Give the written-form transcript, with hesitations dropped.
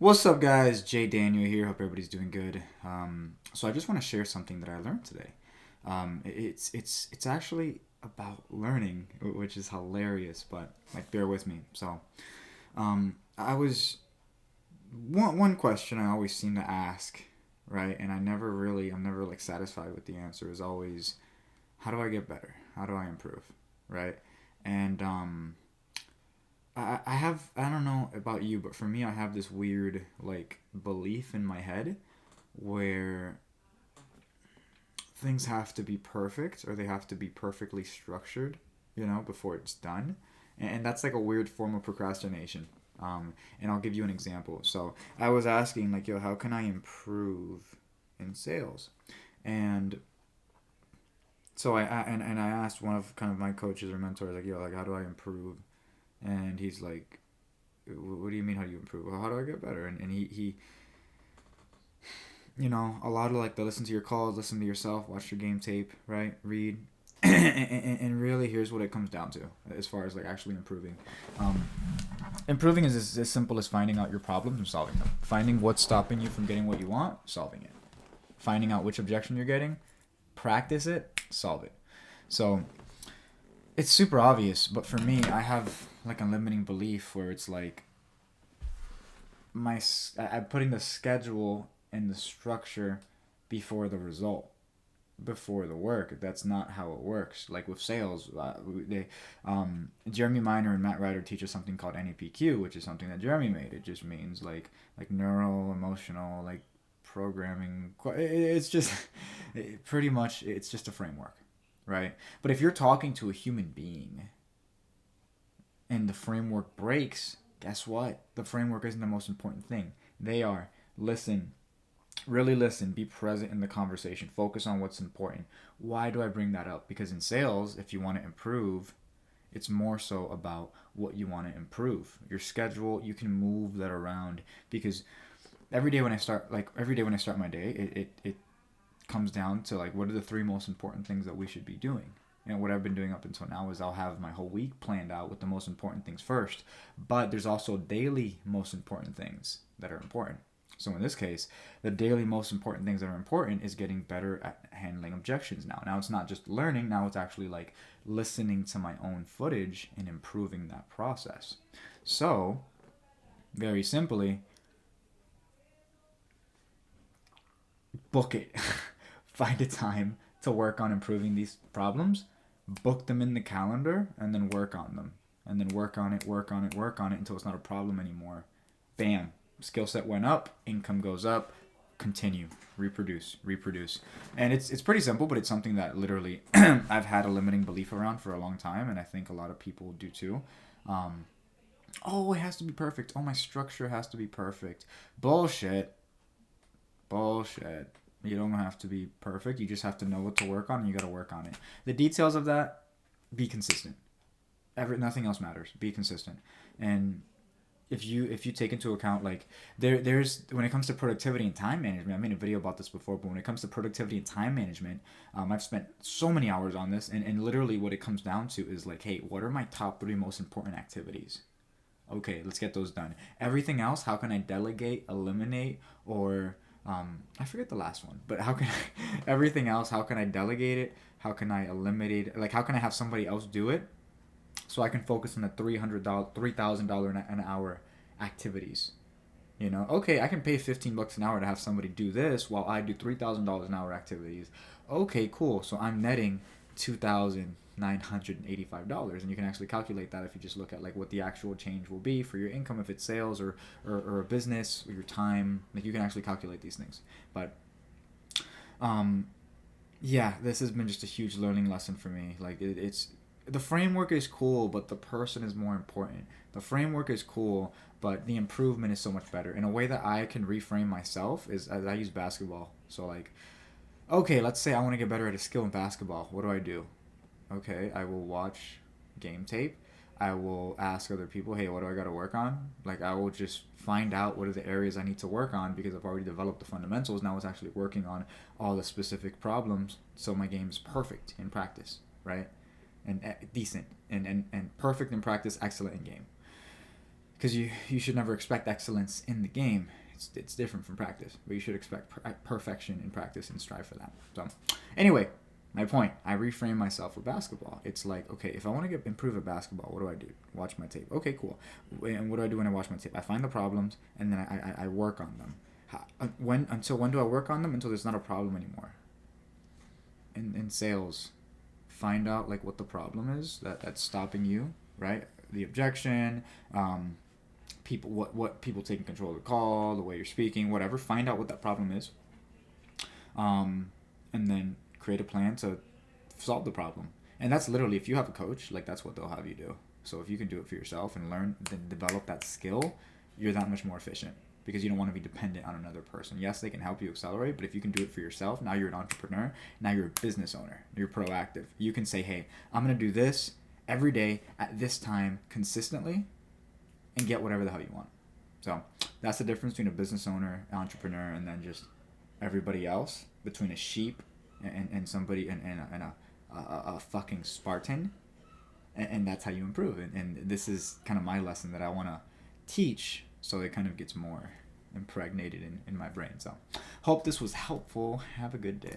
What's up, guys? Jay Daniel here. Hope everybody's doing good. So I just want to share something that I learned today. It's actually about learning, which is hilarious. But like, bear with me. So, I was one question I always seem to ask, right? And I'm never like satisfied with the answer. Is always, how do I get better? How do I improve? Right? And I don't know about you, but for me, I have this weird like belief in my head where things have to be perfect or they have to be perfectly structured, before it's done. And that's like a weird form of procrastination. And I'll give you an example. So I was asking, like, yo, how can I improve in sales? And and I asked one of kind of my coaches or mentors, like, yo, like, how do I improve? And he's like, what do you mean, how do you improve? Well, how do I get better? And he a lot of like the listen to your calls, listen to yourself, watch your game tape, right? Read. And really, here's what it comes down to as far as like actually improving. Um, Improving is as simple as finding out your problems and solving them. Finding what's stopping you from getting what you want, solving it. Finding out which objection you're getting, practice it, solve it. So it's super obvious, but for me, I have like a limiting belief where it's like I'm putting the schedule and the structure before the result, before the work. That's not how it works. Like with sales, Jeremy Miner and Matt Ryder teach us something called NEPQ, which is something that Jeremy made. It just means like neural, emotional, like programming. It's just pretty much it's just a framework, right? But if you're talking to a human being and the framework breaks, guess what? The framework isn't the most important thing. They are. Listen, really listen, be present in the conversation, focus on what's important. Why do I bring that up? Because in sales, if you want to improve, it's more so about what you want to improve. Your schedule, you can move that around because every day when I start my day, it comes down to like what are the three most important things that we should be doing. What I've been doing up until now is I'll have my whole week planned out with the most important things first, but there's also daily most important things that are important. So in this case, the daily most important things that are important is getting better at handling objections now. Now it's not just learning, now it's actually like listening to my own footage and improving that process. So, very simply, book it. Find a time to work on improving these problems, book them in the calendar, and then work on them. And then work on it, work on it, work on it until it's not a problem anymore. Bam. Skill set went up, income goes up, continue, reproduce, reproduce. And it's pretty simple, but it's something that literally I've had a limiting belief around for a long time, and I think a lot of people do too. Um, oh, it has to be perfect. Oh, my structure has to be perfect. Bullshit. Bullshit. You don't have to be perfect. You just have to know what to work on, and you got to work on it. The details of that, be consistent. Nothing else matters. Be consistent. And if you take into account like there's when it comes to productivity and time management, I made a video about this before, but when it comes to productivity and time management, I've spent so many hours on this, and literally what it comes down to is like, hey, what are my top three most important activities? Okay, let's get those done. Everything else, how can I delegate, eliminate, or I forget the last one, but how can I, everything else, how can I delegate it? How can I eliminate it? Like, how can I have somebody else do it so I can focus on the $3,000 an hour activities? Okay, I can pay $15 an hour to have somebody do this while I do $3,000 an hour activities. Okay, cool. So I'm netting $2,985, and you can actually calculate that if you just look at like what the actual change will be for your income if it's sales or a business or your time. Like you can actually calculate these things. But um, yeah, this has been just a huge learning lesson for me. Like it's the framework is cool, but the person is more important. The framework is cool, but the improvement is so much better. In a way that I can reframe myself is as I use basketball. So like, okay, let's say I want to get better at a skill in basketball. What do I do? Okay, I will watch game tape. I will ask other people, hey, what do I got to work on? Like, I will just find out what are the areas I need to work on because I've already developed the fundamentals. Now it's actually working on all the specific problems so my game is perfect in practice, right? And decent and perfect in practice, excellent in game. because you should never expect excellence in the game. It's different from practice, but you should expect perfection in practice and strive for that. So anyway, my point, I reframe myself with basketball. It's like, okay, if I want to improve at basketball, what do I do? Watch my tape. Okay, cool. And what do I do when I watch my tape? I find the problems and then I work on them. Until when do I work on them? Until there's not a problem anymore. In sales, find out like what the problem is that's stopping you, right? The objection, people, what people taking control of the call, the way you're speaking, whatever. Find out what that problem is, and then create a plan to solve the problem. And that's literally, if you have a coach, like that's what they'll have you do. So if you can do it for yourself and learn, then develop that skill, you're that much more efficient, because you don't want to be dependent on another person. Yes, they can help you accelerate, but if you can do it for yourself, now you're an entrepreneur, now you're a business owner, you're proactive. You can say, hey, I'm going to do this every day at this time consistently and get whatever the hell you want. So that's the difference between a business owner, entrepreneur, and then just everybody else, between a sheep and somebody and a fucking Spartan. And that's how you improve. And this is kind of my lesson that I want to teach, so it kind of gets more impregnated in my brain. So hope this was helpful. Have a good day.